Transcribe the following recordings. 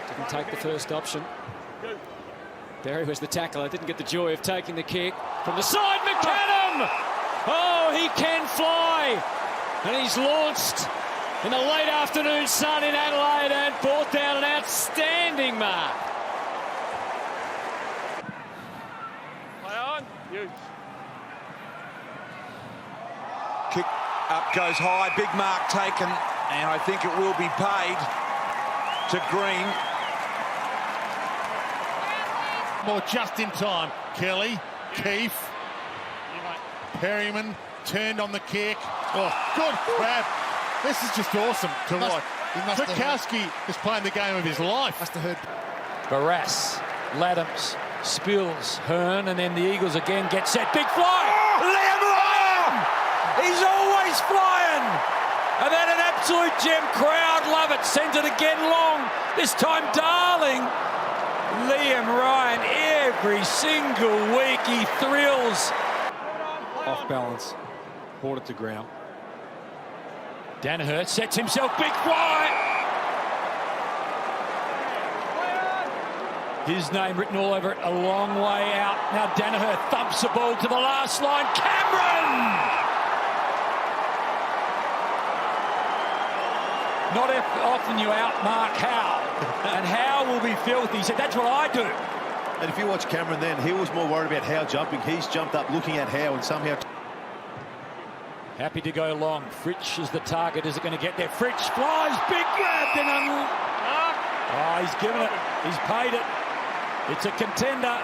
Didn't take the first option. Berry was the tackler, didn't get the joy of taking the kick. From the side, McAdam! Oh, he can fly! And he's launched in the late afternoon sun in Adelaide and brought down an outstanding mark. Play on. You. Kick up goes high, big mark taken, and I think it will be paid to Green. More just in time. Kelly, Keefe, Perryman turned on the kick. Oh, good grab. This is just awesome to watch. Thankyou is playing the game of his life. Must have heard. Barras, Laddams, Spills, Hearn, and then the Eagles again get set. Big fly! Liam Ryan! He's always flying! And then an absolute gem. Crowd love it. Sends it again long. This time Darling. Liam Ryan, every single week he thrills. Off balance, brought it to ground. Danaher sets himself, big fly! His name written all over it, a long way out. Now Danaher thumps the ball to the last line. Cameron! Not often you outmark Howe, and Howe will be filthy. He said, that's what I do. And if you watch Cameron then, he was more worried about Howe jumping. He's jumped up looking at Howe and somehow... Happy to go long. Fritsch is the target. Is it going to get there? Fritsch flies, big grab, then oh, he's given it. He's paid it. It's a contender.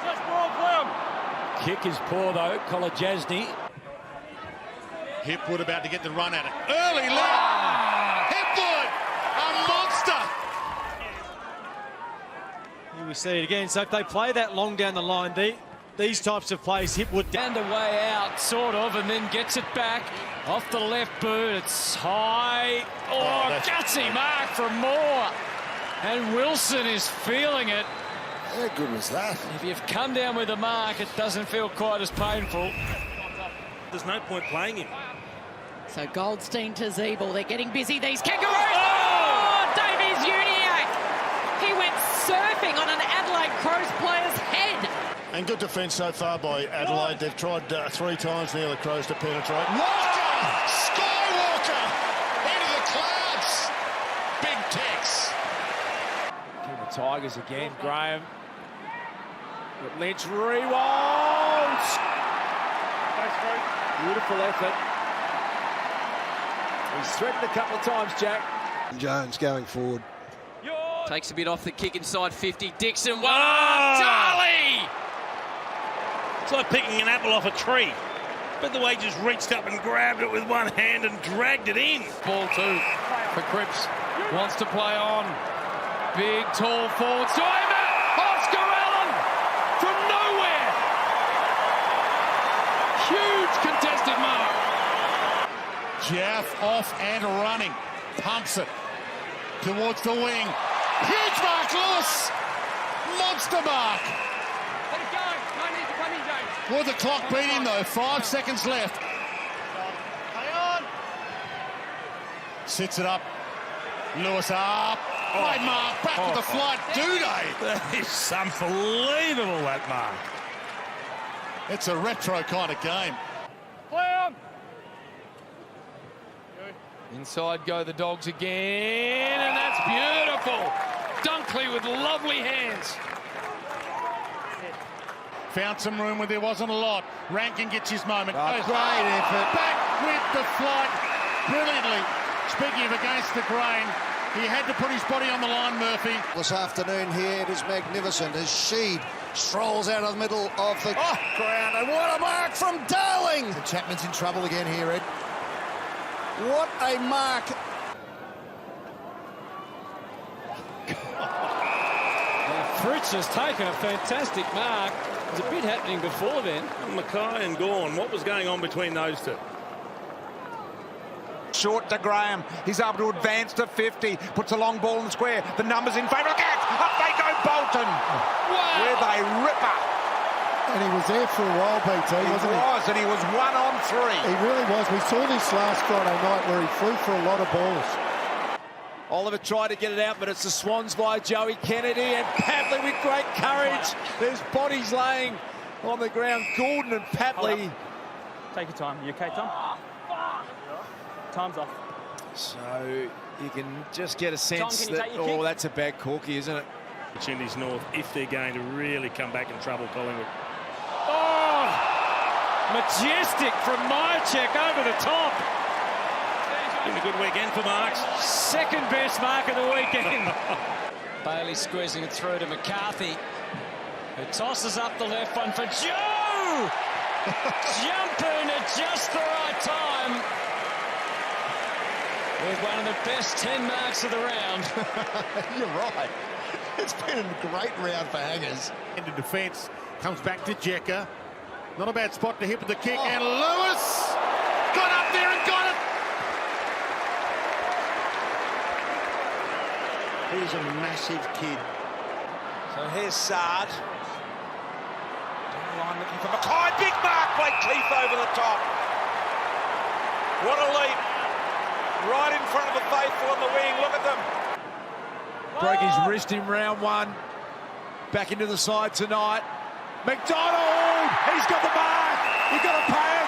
Just ball for him. Kick is poor though. Kolajasny. Hipwood about to get the run at it. Early lead. Hipwood, a monster. Here we see it again. So if they play that long down the line, these types of plays, Hipwood And a way out, sort of, and then gets it back off the left boot. It's high. Oh, gutsy mark from Moore. And Wilson is feeling it. How good was that? If you've come down with the mark, it doesn't feel quite as painful. There's no point playing him. So Goldstein to Zeeble. They're getting busy, these Kangaroos. Oh, Davies Uniacke. He went surfing on an Adelaide Crows player's head. And good defence so far by Adelaide. They've tried 3 times now, the Crows, to penetrate. Walker! Skywalker! Into the clouds! Big Tex. The Tigers again, Graham. But Lynch rewinds. Beautiful effort. He's threatened a couple of times, Jack. Jones going forward. Takes a bit off the kick inside 50. Dixon, one up. Charlie! It's like picking an apple off a tree. But the way he just reached up and grabbed it with one hand and dragged it in. Ball 2 for Cripps. Wants to play on. Big, tall forward. To Oscar Allen from nowhere. Huge contested mark. Jeff off and running. Pumps it towards the wing. Huge mark, Lewis. Monster mark. Let it go. No need to come in, James. Will the clock beat him though? 5 seconds left. Play on. Sits it up. Lewis up. Great mark. Back with the flight. Do they? That is unbelievable, that mark. It's a retro kind of game. Play on. Inside go the Dogs again, and that's beautiful. Dunkley with lovely hands. Found some room where there wasn't a lot. Rankin gets his moment. Goes great effort. back with the flight brilliantly. Speaking of against the grain, he had to put his body on the line, Murphy. This afternoon here, it is magnificent as Sheed strolls out of the middle of the ground. And what a mark from Darling! So Chapman's in trouble again here, Ed. What a mark. Fritz has taken a fantastic mark. There's a bit happening before then. Mackay and Gawn, what was going on between those two? Short to Graham. He's able to advance to 50. Puts a long ball in the square. The numbers in favour. Look out! Up they go, Bolton. Wow. With a ripper. And he was there for a while, BT, wasn't he? He was, and he was 1 on 3. He really was. We saw this last Friday night where he flew for a lot of balls. Oliver tried to get it out, but it's the Swans by Joey Kennedy, and Papley with great courage. There's bodies laying on the ground. Gordon and Papley. Take your time. You okay, Tom? Time's off. So you can just get a sense Tom, that, oh, that's a bad corky, isn't it? Opportunities north if they're going to really come back in trouble, Collingwood. Oh! Majestic from Myercheck over the top. Been a good weekend for Marks. Second best mark of the weekend. Bailey squeezing it through to McCarthy, who tosses up the left one for Joe! Jumping at just the right time. With one of the best 10 marks of the round. You're right. It's been a great round for Hangers. Into defence, comes back to Jekka. Not a bad spot to hit with the kick, and Lewis got up there and got it. He's a massive kid. So here's Sard. Down the line looking for Mackay. Big mark by Keith over the top. What a leap. Right in front of the faithful on the wing. Look at them. Broke his wrist in round one. Back into the side tonight. McDonald! He's got the mark. You've got to pay it.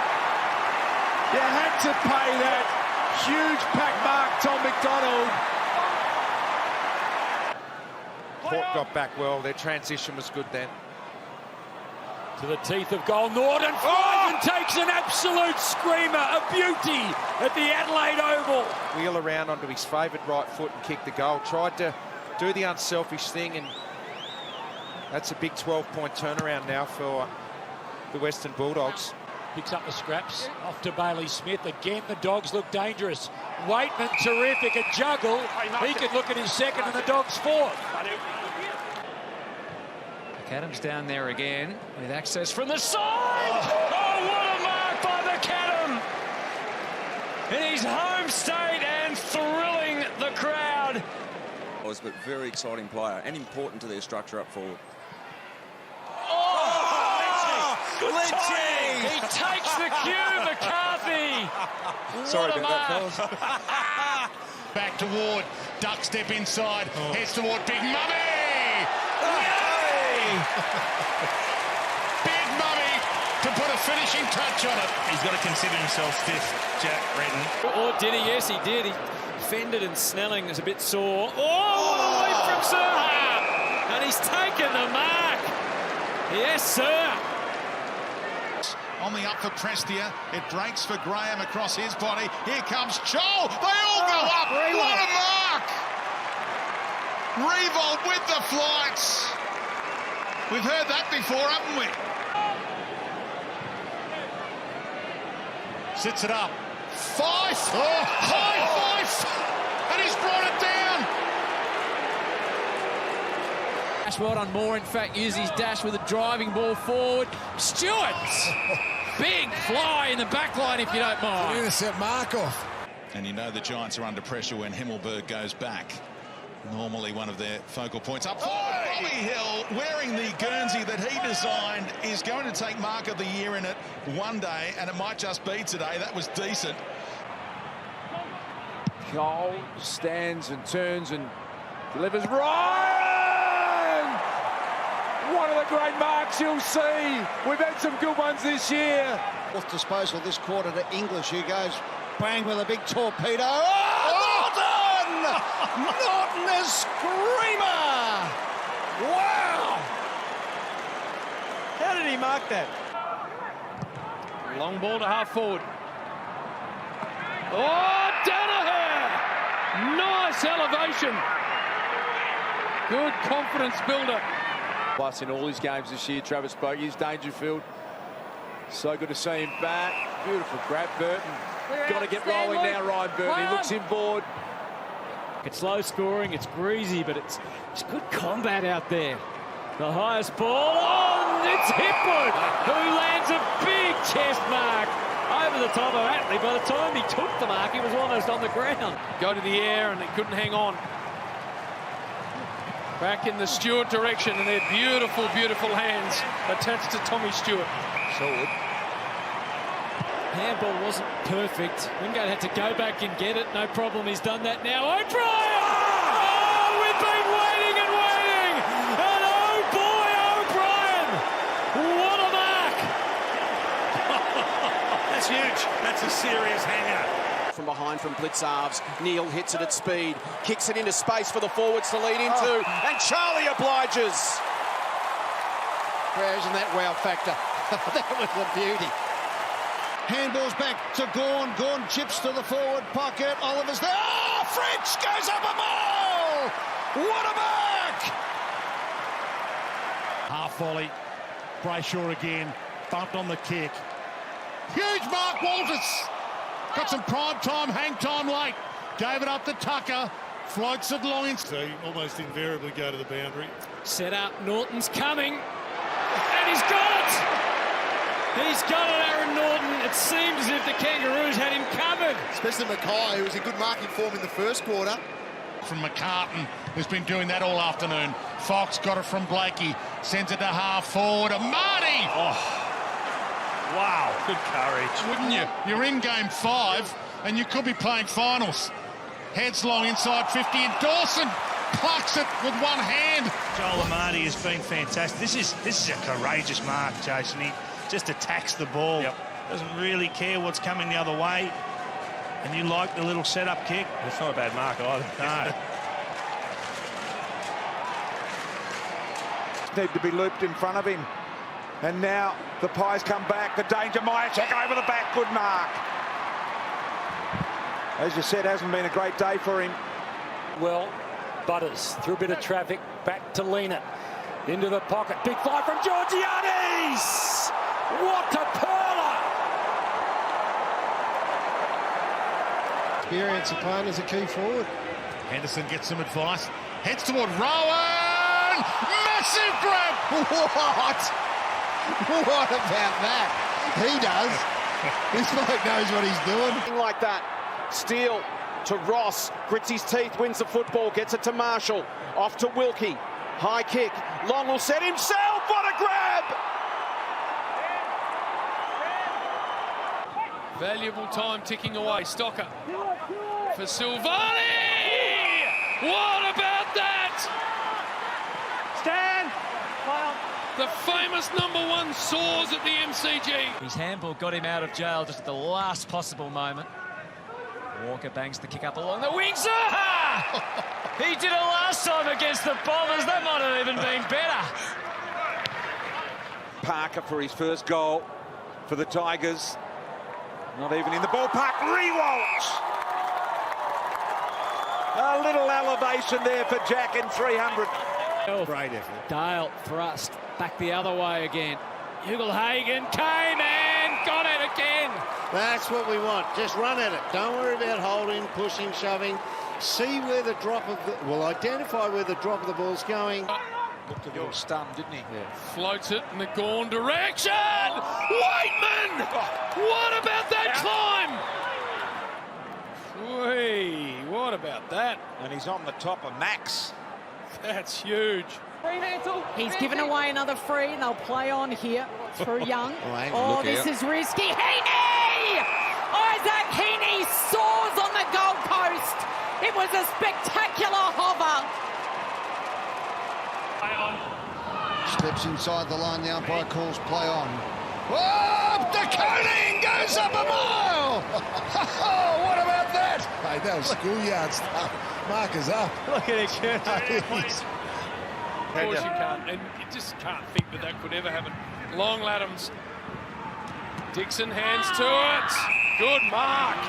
You had to pay that. Huge pack mark, Tom McDonald. Port got back well. Their transition was good then. To the teeth of goal, Norton flies and takes an absolute screamer, a beauty at the Adelaide Oval. Wheel around onto his favoured right foot and kick the goal. Tried to do the unselfish thing, and that's a big 12-point turnaround now for the Western Bulldogs. Picks up the scraps, off to Bailey Smith. Again, the Dogs look dangerous. Waitman, terrific at juggle. He could look at his second and the Dogs' fourth. McAdams down there again with access from the side. Oh, what a mark by McAdam! In his home state and thrilling the crowd. But very exciting player and important to their structure up forward. Oh, Lynchy! He takes the cue, McCarthy. Sorry what a about mark. that, fellas. Back to Ward, duck step inside, heads toward Big Mummy! Big Mummy to put a finishing touch on it. He's got to consider himself stiff, Jack Redden. Or did he? Yes, he did. He fended and Snelling was a bit sore. Oh, what a leap from Serha! And he's taken the mark. Yes, sir. On the up for Prestia, it breaks for Graham across his body. Here comes Joel. They all go up. What a mark! Revolt with the flights. We've heard that before, haven't we? Sits it up. Fife! High Fife! And he's brought it down! Dash well done. Moore, in fact, used his dash with a driving ball forward. Stewart! Big fly in the back line, if you don't mind. Intercept Markov. And you know the Giants are under pressure when Himmelberg goes back. Normally one of their focal points up forward. Bobby Hill, wearing the Guernsey that he designed, is going to take Mark of the Year in it one day, and it might just be today. That was decent. Cole stands and turns and delivers. Ryan! One of the great marks you'll see. We've had some good ones this year. Fourth disposal this quarter to English, who goes bang with a big torpedo. Oh, Norton! Norton, a screamer! Wow! How did he mark that? Long ball to half forward. Oh, Danaher! Nice elevation. Good confidence builder. Plus in all his games this year, Travis Bogey's Dangerfield. So good to see him back. Beautiful grab, Burton. Got to get rolling now, Ryan Burton. He looks inboard. It's low scoring, it's breezy, but it's good combat out there. The highest ball on, it's Hipwood, who lands a big chest mark over the top of Attlee. By the time he took the mark, he was almost on the ground. Go to the air and he couldn't hang on. Back in the Stewart direction, and their beautiful, beautiful hands attached to Tommy Stewart. Solid. Handball wasn't perfect. Wingate had to go back and get it. No problem, he's done that now. O'Brien! line from Blitzarves. Neil hits it at speed, kicks it into space for the forwards to lead into, and Charlie obliges. Imagine that wow factor. That was a beauty. Handballs back to Gawn. Gawn chips to the forward pocket. Oliver's there. Oh, French goes up a ball. What a mark! Half volley. Brayshaw again. Bumped on the kick. Huge mark, Walters. Got some prime time, hang time late. Gave it up to Tucker. Floats it long in. So you almost invariably go to the boundary. Set up. Norton's coming. And he's got it! He's got it, Aaron Norton. It seemed as if the Kangaroos had him covered. Especially Mackay, who was in good marking form in the first quarter. From McCartan, who's been doing that all afternoon. Fox got it from Blakey. Sends it to half forward. To Marty! Oh, wow, good courage. Wouldn't you? You're in game 5, and you could be playing finals. Heads long inside 50, and Dawson plucks it with one hand. Joel Amadi has been fantastic. This is a courageous mark, Jason. He just attacks the ball. Yep. Doesn't really care what's coming the other way. And you like the little setup kick. It's not a bad mark either. No. Need to be looped in front of him. And now the Pies come back. The danger, Myercheck over the back. Good mark. As you said, hasn't been a great day for him. Well, Butters through a bit of traffic, back to lean it. Into the pocket. Big fly from Georgiades! What a perler! Experience of playing as a key forward. Henderson gets some advice. Heads toward Rowan! Massive grab! What? What about that? He does. This bloke knows what he's doing. Like that. Steele to Ross. Grits his teeth, wins the football, gets it to Marshall. Off to Wilkie. High kick. Long will set himself. What a grab! Valuable time ticking away. Stocker for Silvani. What about that? Stand. The famous #1 soars at the MCG. His handball got him out of jail just at the last possible moment. Walker bangs the kick up along the wings. He did it last time against the Bombers. That might have even been better. Parker for his first goal for the Tigers. Not even in the ballpark. Rewalt. A little elevation there for Jack in 300. Great effort. Dale thrust back the other way again. Ugle-Hagan came and got it again. That's what we want. Just run at it. Don't worry about holding, pushing, shoving. See where the drop of the... Well, identify where the drop of the ball's going. Looked a little stunned, didn't he? Yeah. Floats it in the Gawn direction. Whiteman! What about that climb? Whee, what about that? And he's on the top of Max. That's huge. He's given away another free, and they'll play on here through Young. Oh, this is risky. Heaney! Isaac Heaney soars on the goalpost. It was a spectacular hover. Steps inside the line. The umpire calls play on. Oh, DeConing goes up a mile! Oh, what about that? Hey, that was schoolyard stuff. Markers up. Look at it, Kurt. Of course you can't, and you just can't think that that could ever happen. Long Laddams. Dixon hands to it. Good mark.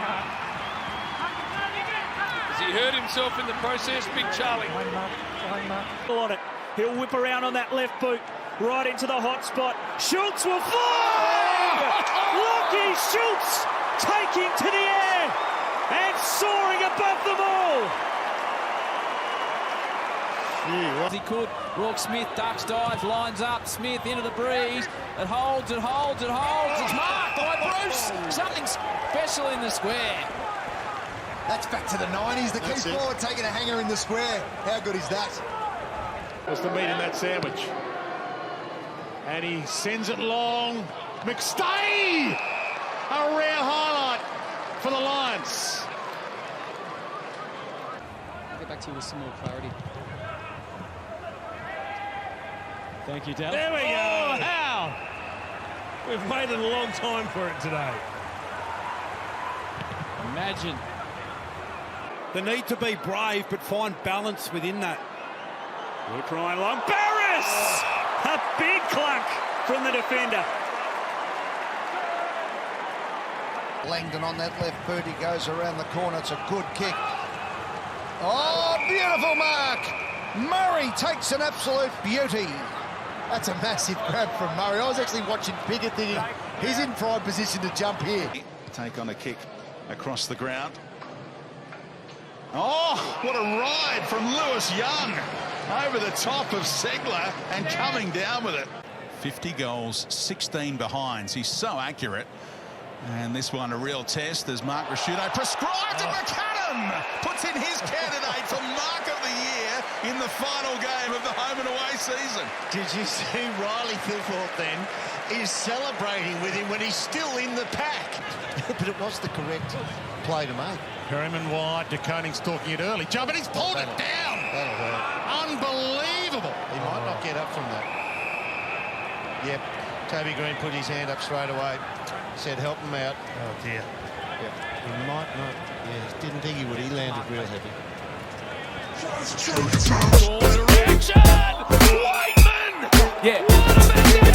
Has he hurt himself in the process? Big Charlie. On it. He'll whip around on that left boot, right into the hot spot. Schultz will fly! Lockie Schultz taking to the air and soaring above them all. He could. Rourke Smith ducks, dives, lines up. Smith into the breeze. It holds, it holds, it holds. It's marked by Bruce. Something special in the square. That's back to the 90s. The key forward taking a hanger in the square. How good is that? Was the meat in that sandwich. And he sends it long. McStay! A rare highlight for the Lions. I'll get back to you with some more clarity. Thank you, Dale. There we go. Oh, how? We've waited a long time for it today. Imagine They need to be brave, but find balance within that. We're trying long. Barris! A big clunk from the defender. Langdon on that left boot, he goes around the corner, it's a good kick. Oh, beautiful mark! Murray takes an absolute beauty. That's a massive grab from Murray. I was actually watching Pickett thinking he's in prime position to jump here. Take on a kick across the ground. Oh, what a ride from Lewis Young over the top of Segler and coming down with it. 50 goals, 16 behinds. He's so accurate. And this one a real test as Mark Rashudo prescribed and McAdam puts in his candidate for Mark of the Year in the final game of the home and away season. Did you see Riley Philthorpe then is celebrating with him when he's still in the pack? But it was the correct play to make. Perryman wide, De Koning's talking it early. Jump, and he's pulled it down. That'll hurt. Unbelievable. He might not get up from that. Yep. Toby Green put his hand up straight away. Said help him out. Oh dear. Yep. He might not. Yeah, didn't think he would. He landed real heavy. Direction! Whiteman! Yeah. What a magnificent